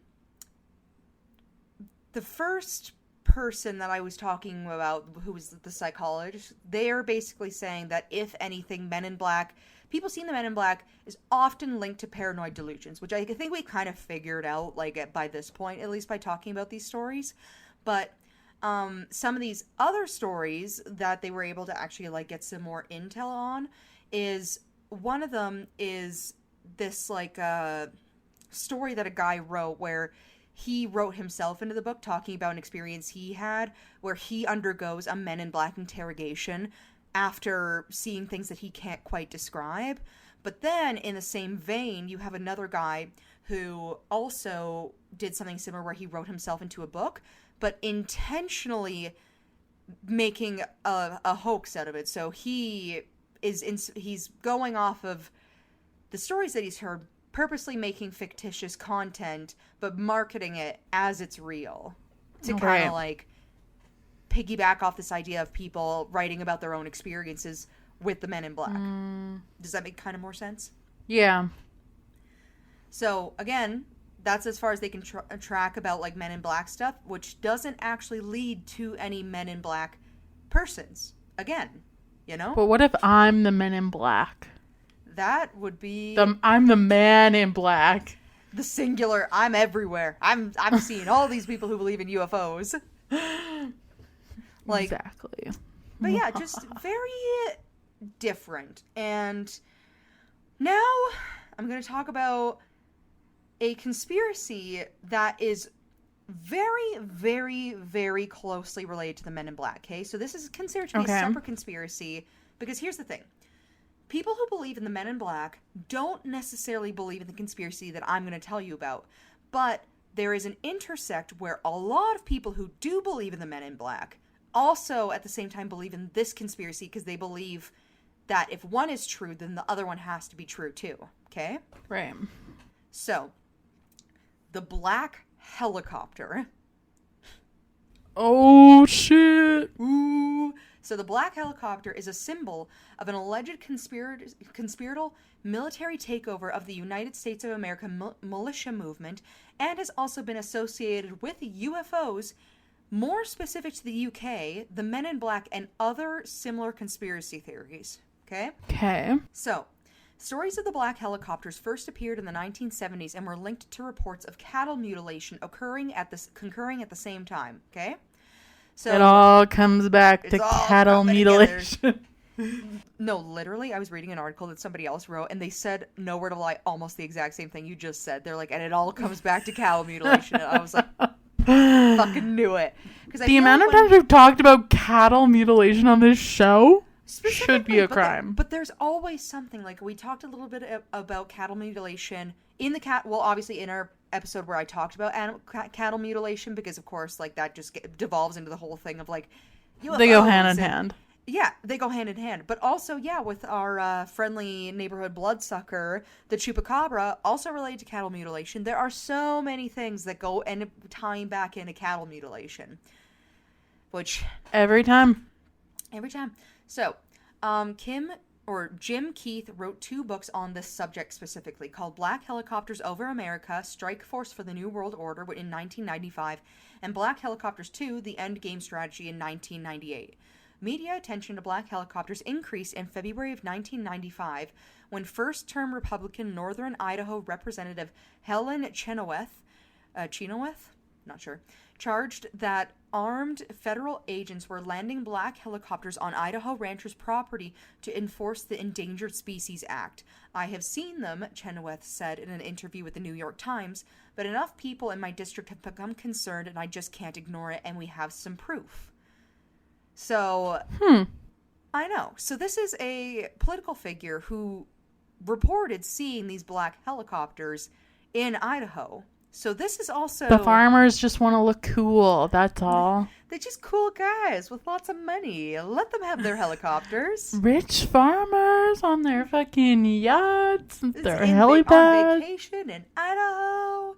first person that I was talking about, who was the psychologist, they're basically saying that if anything, Men in Black, people seeing the Men in Black is often linked to paranoid delusions, which I think we kind of figured out, like, by this point, at least by talking about these stories. But some of these other stories that they were able to actually, like, get some more intel on is, one of them is this, like, story that a guy wrote where he wrote himself into the book talking about an experience he had where he undergoes a Men in Black interrogation after seeing things that he can't quite describe. But then, in the same vein, you have another guy who also did something similar where he wrote himself into a book, but intentionally making a hoax out of it. So he's going off of the stories that he's heard, purposely making fictitious content, but marketing it as it's real to kind of like piggyback off this idea of people writing about their own experiences with the Men in Black. Does that make kind of more sense? Yeah. So again, that's as far as they can track about like Men in Black stuff, which doesn't actually lead to any Men in Black persons. Again, you know? But what if I'm the Men in Black? That would be... I'm the Man in Black. The singular, I'm everywhere. I'm seeing all these people who believe in UFOs. Like, exactly. But yeah, just very different. And now I'm going to talk about a conspiracy that is very, very, very closely related to the Men in Black, okay? So this is considered to be a separate conspiracy, because here's the thing. People who believe in the Men in Black don't necessarily believe in the conspiracy that I'm going to tell you about, but there is an intersect where a lot of people who do believe in the Men in Black also at the same time believe in this conspiracy, because they believe that if one is true, then the other one has to be true too, okay? Right. So, the black helicopter. Oh, shit. Ooh. So the black helicopter is a symbol of an alleged conspiratorial military takeover of the United States of America militia movement, and has also been associated with UFOs, more specific to the UK, the Men in Black, and other similar conspiracy theories. Okay? Okay. So, stories of the black helicopters first appeared in the 1970s and were linked to reports of cattle mutilation concurring at the same time. Okay? So it all comes back to all cattle coming mutilation. No, literally, I was reading an article that somebody else wrote, and they said, no word of lie, almost the exact same thing you just said. They're like, and it all comes back to cow mutilation. And I was like, fucking knew it. The amount of times we've talked about cattle mutilation on this show should be a crime. But there's always something. Like, we talked a little bit about cattle mutilation in the obviously in our episode where I talked about cattle mutilation, because of course, like, that just devolves into the whole thing of like UFOs. They go hand in hand. Yeah, they go hand in hand. But also, yeah, with our friendly neighborhood bloodsucker, the chupacabra, also related to cattle mutilation. There are so many things that go end up tying back into cattle mutilation. Which every time. So, Jim Keith wrote 2 books on this subject specifically, called Black Helicopters Over America, Strike Force for the New World Order in 1995, and Black Helicopters 2, The End Game Strategy in 1998. Media attention to black helicopters increased in February of 1995 when first-term Republican Northern Idaho Representative Helen Chenoweth, not sure, charged that armed federal agents were landing black helicopters on Idaho ranchers' property to enforce the Endangered Species Act. I have seen them, Chenoweth said in an interview with the New York Times, but enough people in my district have become concerned and I just can't ignore it, and we have some proof. So, I know. So this is a political figure who reported seeing these black helicopters in Idaho. So this is also... The farmers just want to look cool, that's all. They're just cool guys with lots of money. Let them have their helicopters. Rich farmers on their fucking yachts, their helipads. On vacation in Idaho.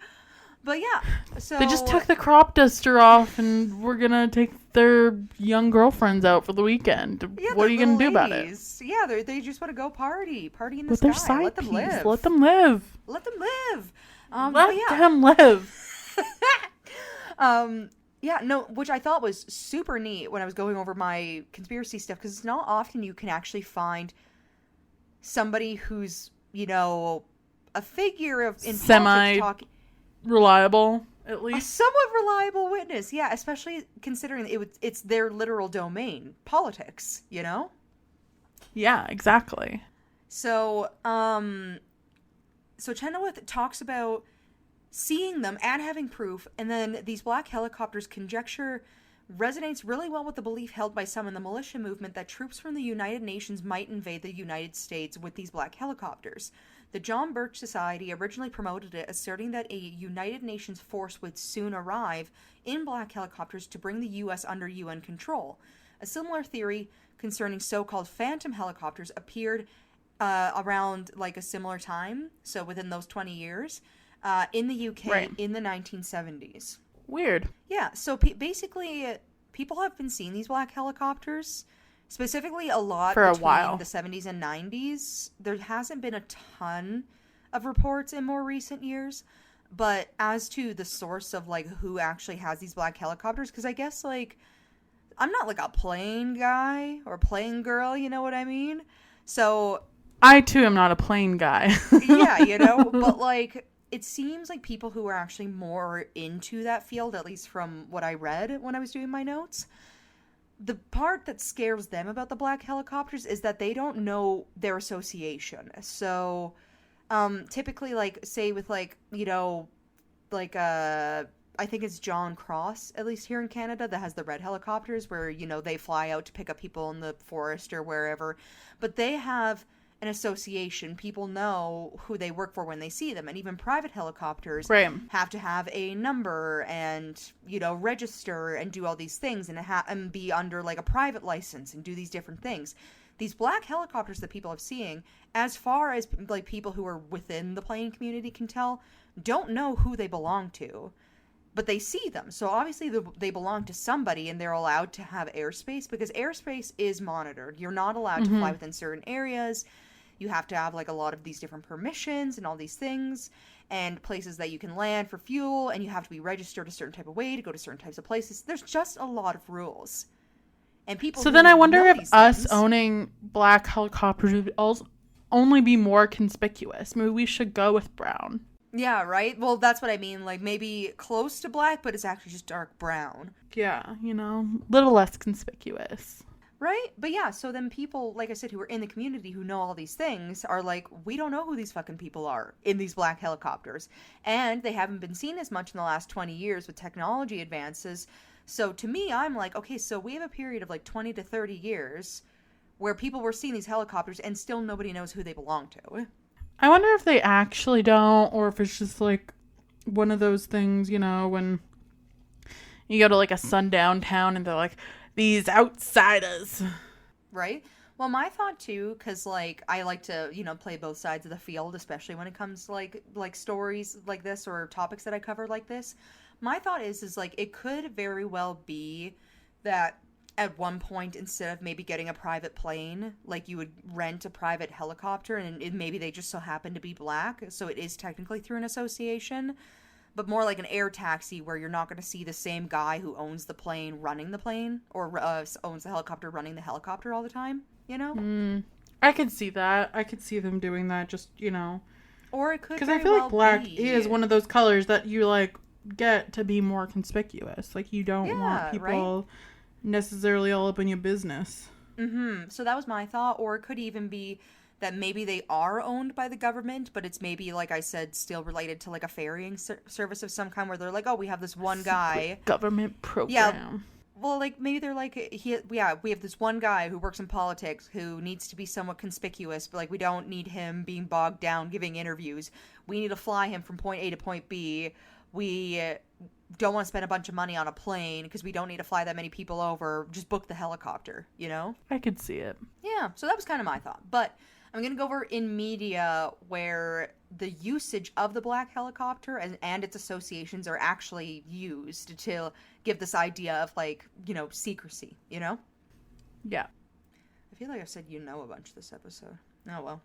But yeah, so... They just took the crop duster off and we're going to take their young girlfriends out for the weekend. Yeah, what are you going to do about it? Yeah, they just want to go party in the with sky. Their side Let them piece. live. Let them live. Let them live. Them live. Yeah, no, which I thought was super neat when I was going over my conspiracy stuff, because it's not often you can actually find somebody who's, a figure of in politics talking. Reliable, at least. A somewhat reliable witness, yeah, especially considering it's their literal domain, politics, Yeah, exactly. So, Chenoweth talks about seeing them and having proof, and then these black helicopters conjecture resonates really well with the belief held by some in the militia movement that troops from the United Nations might invade the United States with these black helicopters. The John Birch Society originally promoted it, asserting that a United Nations force would soon arrive in black helicopters to bring the U.S. under UN control. A similar theory concerning so-called phantom helicopters appeared around like a similar time, so within those 20 years, in the UK in the 1970s. Weird. Yeah, so basically, people have been seeing these black helicopters, specifically a lot for a between while. The 70s and 90s. There hasn't been a ton of reports in more recent years, but as to the source of, like, who actually has these black helicopters, because I guess, like, I'm not, like, a plane guy or plane girl, you know what I mean? So... I, too, am not a plane guy. Yeah, but, like... It seems like people who are actually more into that field, at least from what I read when I was doing my notes, the part that scares them about the black helicopters is that they don't know their association. So, typically, like, say with, like, I think it's John Cross, at least here in Canada, that has the red helicopters where, they fly out to pick up people in the forest or wherever. But they have an association. People know who they work for when they see them, and even private helicopters have to have a number and register and do all these things and be under like a private license and do these different things. these black helicopters that people are seeing, as far as like people who are within the plane community can tell, don't know who they belong to, but they see them. So obviously they belong to somebody, and they're allowed to have airspace, because airspace is monitored. You're not allowed to fly within certain areas. You have to have like a lot of these different permissions and all these things, and places that you can land for fuel, and you have to be registered a certain type of way to go to certain types of places. There's just a lot of rules. And people. So then I wonder if us things, owning black helicopters would also only be more conspicuous. Maybe we should go with brown. Yeah, right? Well, that's what I mean. Like, maybe close to black, but it's actually just dark brown. Yeah, little less conspicuous. Right? But yeah, so then people, like I said, who are in the community who know all these things are like, we don't know who these fucking people are in these black helicopters. And they haven't been seen as much in the last 20 years with technology advances. So to me, I'm like, okay, so we have a period of like 20 to 30 years where people were seeing these helicopters and still nobody knows who they belong to. I wonder if they actually don't, or if it's just like one of those things, when you go to like a sundown town and they're like, these outsiders. Right? Well, my thought too, because like I like to, play both sides of the field, especially when it comes to like stories like this or topics that I cover like this. My thought is like it could very well be that at one point, instead of maybe getting a private plane, like you would rent a private helicopter, and maybe they just so happen to be black, so it is technically through an association, but more like an air taxi where you're not going to see the same guy who owns the plane running the plane, or owns the helicopter running the helicopter all the time, I could see that. I could see them doing that, just, Or it could because I feel like black is one of those colors that you, like, get to be more conspicuous. Like, you don't want people necessarily all up in your business. So that was my thought. Or it could even be that maybe they are owned by the government, but it's maybe, like I said, still related to like a ferrying service of some kind, where they're like, oh, we have this one guy government program. Yeah, well, like maybe they're like, we have this one guy who works in politics who needs to be somewhat conspicuous, but like we don't need him being bogged down giving interviews. We need to fly him from point A to point B. We don't want to spend a bunch of money on a plane because we don't need to fly that many people over. Just book the helicopter, I could see it. Yeah, so that was kind of my thought. But I'm going to go over in media where the usage of the black helicopter and its associations are actually used to give this idea of, like, secrecy, Yeah. I feel like I've said a bunch this episode. Oh, well.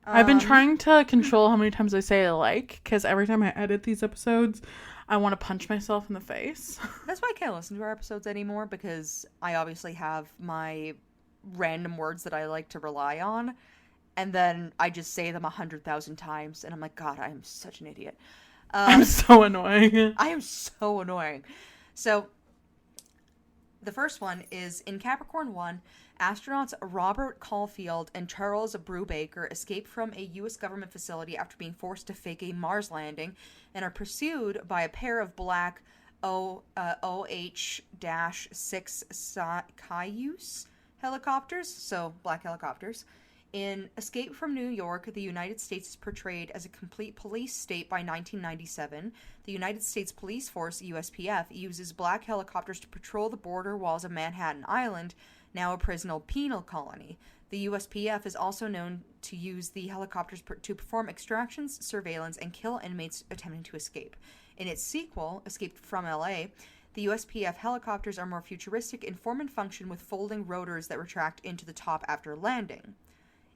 I've been trying to control how many times I say like, because every time I edit these episodes, I want to punch myself in the face. That's why I can't listen to our episodes anymore, because I obviously have my random words that I like to rely on, and then I just say them 100,000 times, and I'm like, God, I am such an idiot. I'm so annoying. I am so annoying. So, the first one is, in Capricorn 1, astronauts Robert Caulfield and Charles Brubaker escape from a U.S. government facility after being forced to fake a Mars landing and are pursued by a pair of black OH-6 Cayuse helicopters, so black helicopters. In Escape from New York, the United States is portrayed as a complete police state by 1997. The United States Police Force, USPF, uses black helicopters to patrol the border walls of Manhattan Island, now a prison penal colony. The USPF is also known to use the helicopters to perform extractions, surveillance, and kill inmates attempting to escape. In its sequel, Escape from LA, the USPF helicopters are more futuristic in form and function, with folding rotors that retract into the top after landing.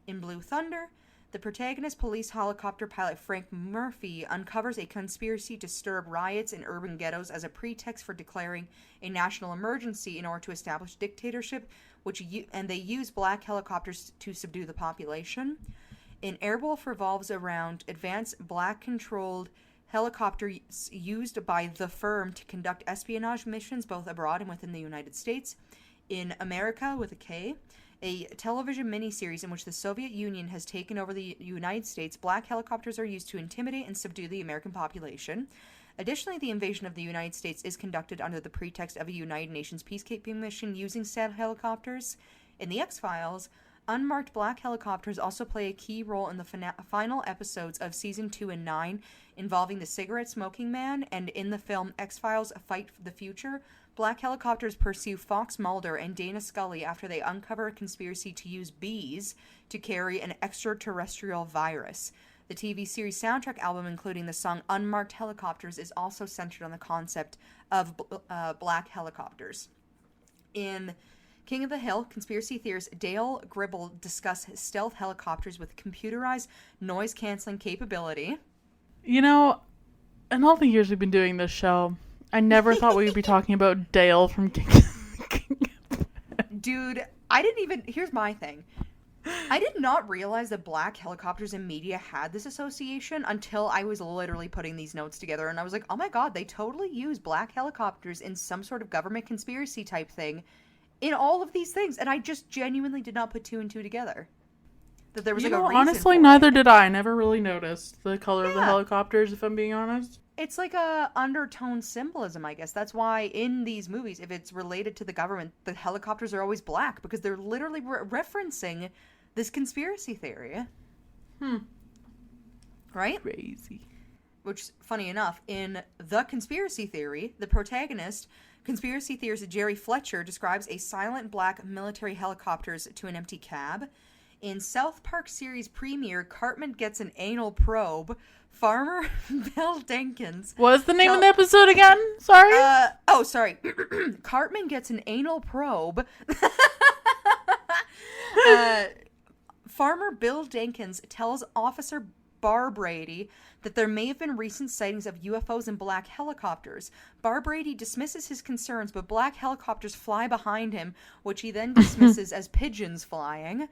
In Blue Thunder, the protagonist, police helicopter pilot Frank Murphy, uncovers a conspiracy to stir up riots in urban ghettos as a pretext for declaring a national emergency in order to establish dictatorship, and they use black helicopters to subdue the population. In Airwolf revolves around advanced black-controlled helicopters used by the firm to conduct espionage missions both abroad and within the United States. In America, with a K, a television miniseries in which the Soviet Union has taken over the United States, black helicopters are used to intimidate and subdue the American population. Additionally, the invasion of the United States is conducted under the pretext of a United Nations peacekeeping mission using said helicopters. In The X-Files, unmarked black helicopters also play a key role in the final episodes of Season 2 and 9, involving the cigarette-smoking man, and in the film X-Files: Fight for the Future, Black helicopters pursue Fox Mulder and Dana Scully after they uncover a conspiracy to use bees to carry an extraterrestrial virus. The TV series soundtrack album, including the song Unmarked Helicopters, is also centered on the concept of black helicopters. In King of the Hill, conspiracy theorist Dale Gribble discuss stealth helicopters with computerized noise-canceling capability. You know, in all the years we've been doing this show, I never thought we would be talking about Dale from King. Dude, here's my thing. I did not realize that black helicopters in media had this association until I was literally putting these notes together, and I was like, oh my god, they totally use black helicopters in some sort of government conspiracy type thing in all of these things, and I just genuinely did not put two and two together. That there was a reason honestly, for neither it. did I. I never really noticed the color of the helicopters, if I'm being honest. It's like a undertone symbolism, I guess. That's why in these movies, if it's related to the government, the helicopters are always black, because they're literally referencing this conspiracy theory. Right? Crazy. Which, funny enough, in The Conspiracy Theory, the protagonist, conspiracy theorist Jerry Fletcher, describes a silent black military helicopters to an empty cab. In South Park series premiere, Cartman Gets an Anal Probe, farmer Bill Jenkins... What's the name of the episode again? Sorry? Sorry. Cartman Gets an Anal Probe. Farmer Bill Jenkins tells Officer Bar Brady that there may have been recent sightings of UFOs and black helicopters. Bar Brady dismisses his concerns, but black helicopters fly behind him, which he then dismisses as pigeons flying.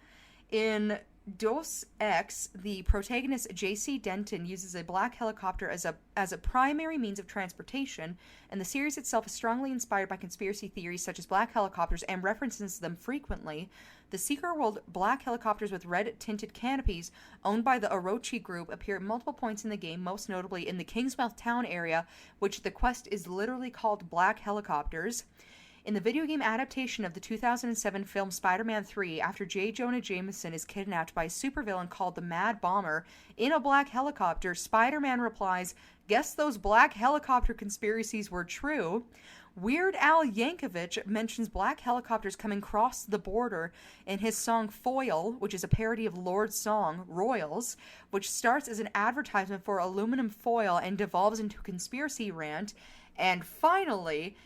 In Dos Ex, the protagonist J.C. Denton uses a black helicopter as a primary means of transportation, and the series itself is strongly inspired by conspiracy theories such as black helicopters and references them frequently. The secret-world black helicopters with red-tinted canopies, owned by the Orochi Group, appear at multiple points in the game, most notably in the Kingsmouth town area, which the quest is literally called Black Helicopters. In the video game adaptation of the 2007 film Spider-Man 3, after J. Jonah Jameson is kidnapped by a supervillain called the Mad Bomber in a black helicopter, Spider-Man replies, "Guess those black helicopter conspiracies were true." Weird Al Yankovic mentions black helicopters coming across the border in his song Foil, which is a parody of Lord's song, Royals, which starts as an advertisement for aluminum foil and devolves into a conspiracy rant. And finally,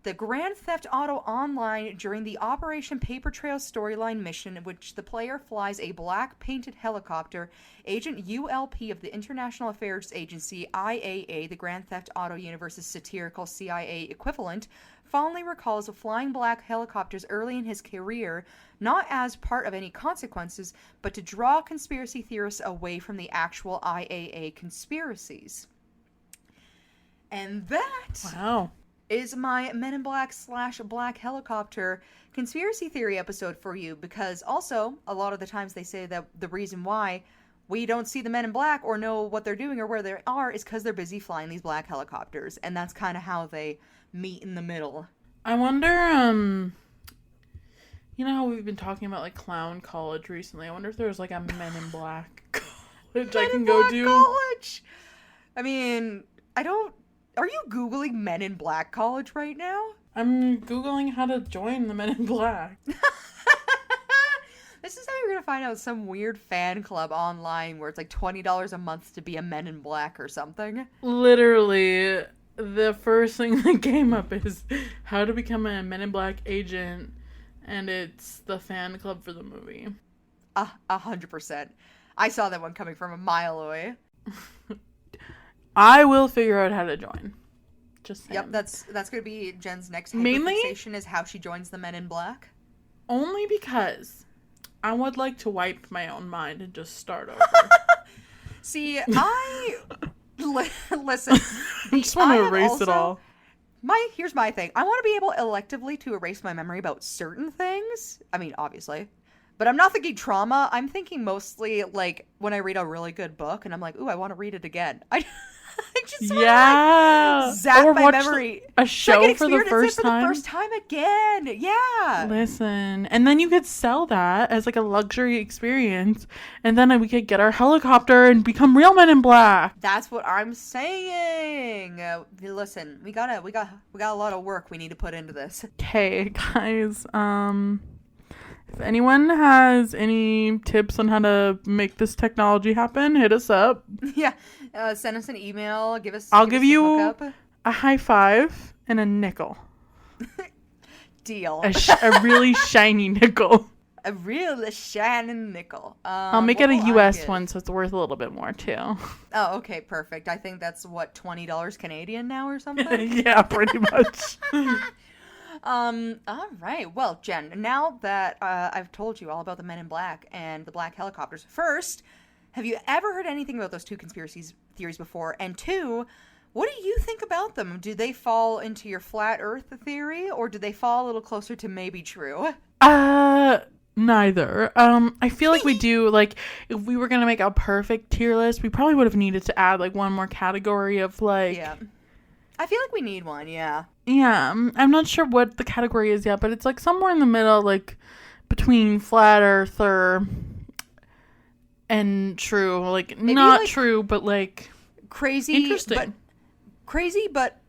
the Grand Theft Auto Online during the Operation Paper Trail storyline mission, in which the player flies a black painted helicopter, Agent ULP of the International Affairs Agency, IAA, the Grand Theft Auto universe's satirical CIA equivalent, fondly recalls flying black helicopters early in his career, not as part of any consequences, but to draw conspiracy theorists away from the actual IAA conspiracies. And that... Wow. Is my Men in Black / Black Helicopter conspiracy theory episode for you, because also a lot of the times they say that the reason why we don't see the Men in Black or know what they're doing or where they are is because they're busy flying these black helicopters, and that's kind of how they meet in the middle. I wonder, you know how we've been talking about like clown college recently? I wonder if there's like a Men in Black college I can go to. College. I mean, Are you Googling Men in Black College right now? I'm Googling how to join the Men in Black. This is how you're going to find out some weird fan club online where it's like $20 a month to be a Men in Black or something. Literally, the first thing that came up is how to become a Men in Black agent, and it's the fan club for the movie. 100%. I saw that one coming from a mile away. I will figure out how to join. Just saying. Yep, that's going to be Jen's next Mainly hyperfixation is how she joins the Men in Black. Only because I would like to wipe my own mind and just start over. See, listen. I just want to erase it all. Here's my thing. I want to be able electively to erase my memory about certain things. I mean, obviously. But I'm not thinking trauma. I'm thinking mostly like when I read a really good book and I'm like, ooh, I want to read it again. I just want to like zap or my watch memory. a show for the Experience first it for time. the first time again. Yeah. Listen, and then you could sell that as like a luxury experience, and then we could get our helicopter and become real Men in Black. That's what I'm saying. Listen, we got a lot of work we need to put into this. Okay, guys. If anyone has any tips on how to make this technology happen, hit us up. Yeah, send us an email. I'll give you a high five and a nickel. Deal. A really shiny nickel. A real shining nickel. I'll make it a US one, so it's worth a little bit more too. Oh, okay, perfect. I think that's what, $20 Canadian now or something. Yeah, pretty much. All right. Well, Jen, now that I've told you all about the Men in Black and the black helicopters, first, have you ever heard anything about those two conspiracy theories before? And two, what do you think about them? Do they fall into your flat Earth theory, or do they fall a little closer to maybe true? Neither. I feel like we do, like, if we were gonna make a perfect tier list, we probably would have needed to add, like, one more category of, like... Yeah. I feel like we need one, yeah. Yeah, I'm not sure what the category is yet, but it's, like, somewhere in the middle, like, between flat earther and true. Like, maybe not like true, but, like... Crazy. Interesting. Crazy, but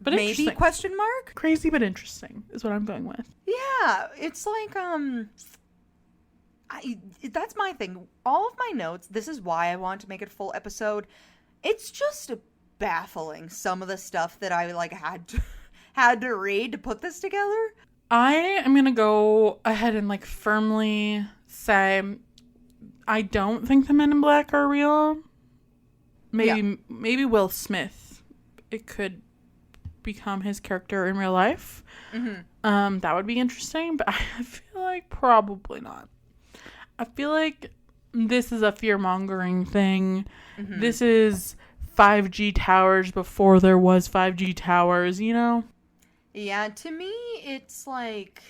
maybe, question mark? Crazy, but interesting is what I'm going with. Yeah, it's like, that's my thing. All of my notes, this is why I want to make it a full episode. It's just baffling, some of the stuff that I like had to read to put this together. I am gonna go ahead and like firmly say I don't think the Men in Black are real. Maybe Will Smith, it could become his character in real life. Mm-hmm. That would be interesting, but I feel like probably not. I feel like this is a fear-mongering thing. Mm-hmm. This is 5G towers before there was 5G towers, you know? Yeah, to me, it's like...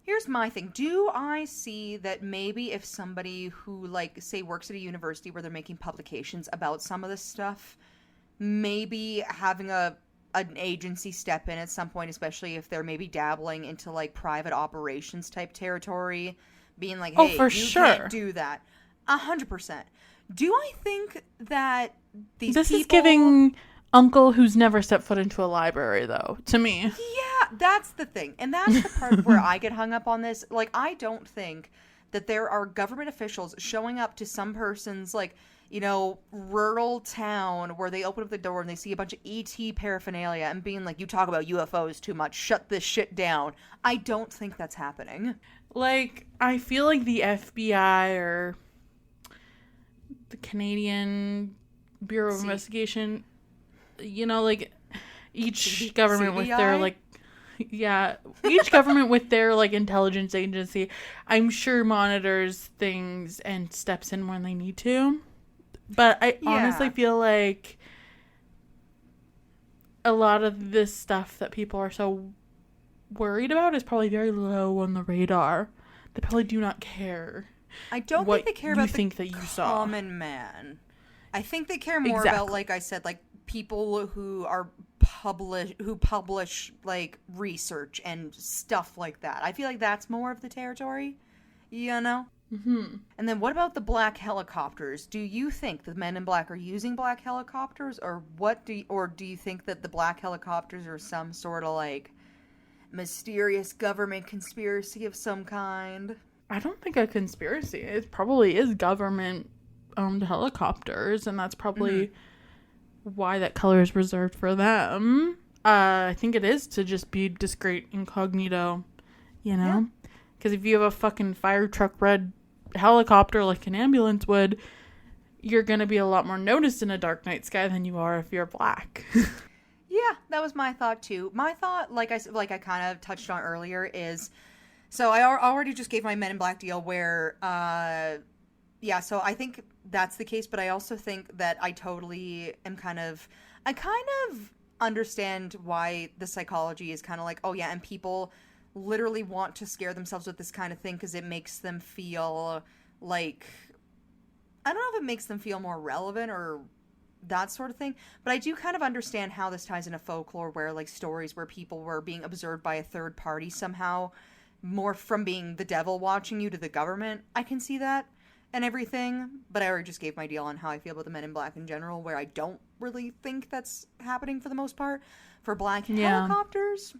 Here's my thing. Do I see that maybe if somebody who, like, say, works at a university where they're making publications about some of this stuff, maybe having an agency step in at some point, especially if they're maybe dabbling into, like, private operations type territory, being like, hey, can't do that. 100%. Do I think that this is giving uncle who's never stepped foot into a library, though, to me. Yeah, that's the thing. And that's the part where I get hung up on this. Like, I don't think that there are government officials showing up to some person's, like, you know, rural town where they open up the door and they see a bunch of ET paraphernalia and being like, you talk about UFOs too much, shut this shit down. I don't think that's happening. Like, I feel like the FBI or the Canadian Bureau of Investigation, you know, like, each government with their, like, each government with their, like, intelligence agency, I'm sure monitors things and steps in when they need to. But I honestly feel like a lot of this stuff that people are so worried about is probably very low on the radar. They probably do not care. I don't think they care about the common man. I think they care more about, like I said, like, people who are publish like research and stuff like that. I feel like that's more of the territory, you know? Mm-hmm. And then what about the black helicopters? Do you think the Men in Black are using black helicopters, or do you think that the black helicopters are some sort of like mysterious government conspiracy of some kind? I don't think a conspiracy. It probably is government owned helicopters, and that's probably why that color is reserved for them. I think it is to just be discreet incognito, you know? Because if you have a fucking fire truck red helicopter like an ambulance would, you're going to be a lot more noticed in a dark night sky than you are if you're black. Yeah, that was my thought too. My thought, like I kind of touched on earlier, is... So I already just gave my Men in Black deal where... so I think that's the case, but I also think that I kind of understand why the psychology is kind of like, oh yeah, and people literally want to scare themselves with this kind of thing because it makes them feel like, I don't know if it makes them feel more relevant or that sort of thing, but I do kind of understand how this ties into folklore, where like stories where people were being observed by a third party somehow, more from being the devil watching you to the government. I can see that and everything, but I already just gave my deal on how I feel about the Men in Black in general, where I don't really think that's happening for the most part. For black helicopters,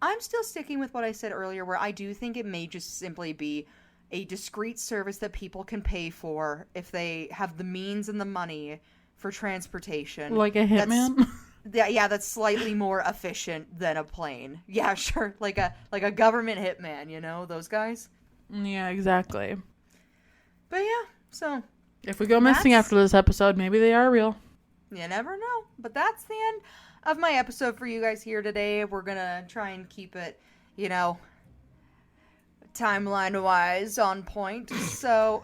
I'm still sticking with what I said earlier, where I do think it may just simply be a discreet service that people can pay for if they have the means and the money for transportation. Like a hitman? That's slightly more efficient than a plane. Yeah, sure. Like a government hitman, you know, those guys. Yeah, exactly. But yeah, so if we go missing after this episode, maybe they are real. You never know. But that's the end of my episode for you guys here today. We're gonna try and keep it, you know, timeline-wise on point. So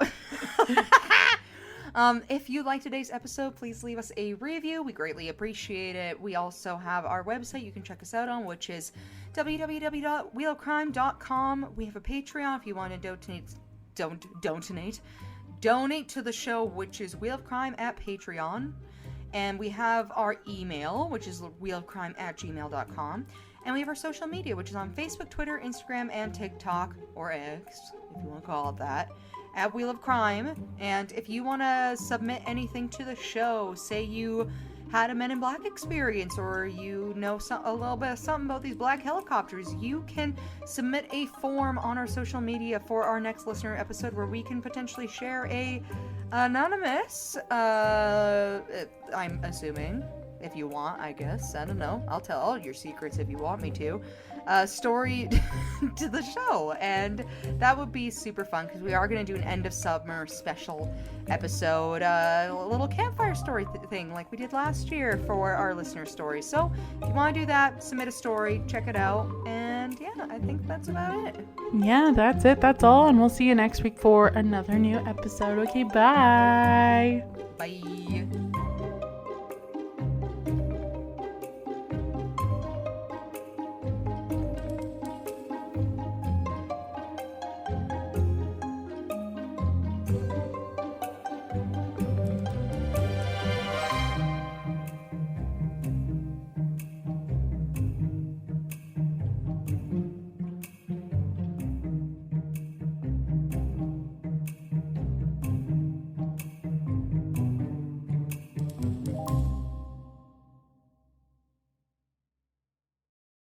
if you liked today's episode, please leave us a review. We greatly appreciate it. We also have our website you can check us out on, which is www.wheelofcrime.com. We have a Patreon if you want to donate to the show, which is wheelofcrime@Patreon. And we have our email, which is wheelofcrime@gmail.com. And we have our social media, which is on Facebook, Twitter, Instagram, and TikTok, or X, if you want to call it that, at Wheel of Crime. And if you want to submit anything to the show, say you had a Men in Black experience, or you know a little bit of something about these black helicopters, you can submit a form on our social media for our next listener episode, where we can potentially share a anonymous, I'm assuming, if you want, I guess, I don't know, I'll tell all your secrets if you want me to, story to the show, and that would be super fun, because we are going to do an end of summer special episode, a little campfire story thing like we did last year for our listener stories. So if you want to do that, submit a story, check it out, and yeah, I think that's about it. Yeah, that's it, that's all, and we'll see you next week for another new episode. Okay, bye. Bye.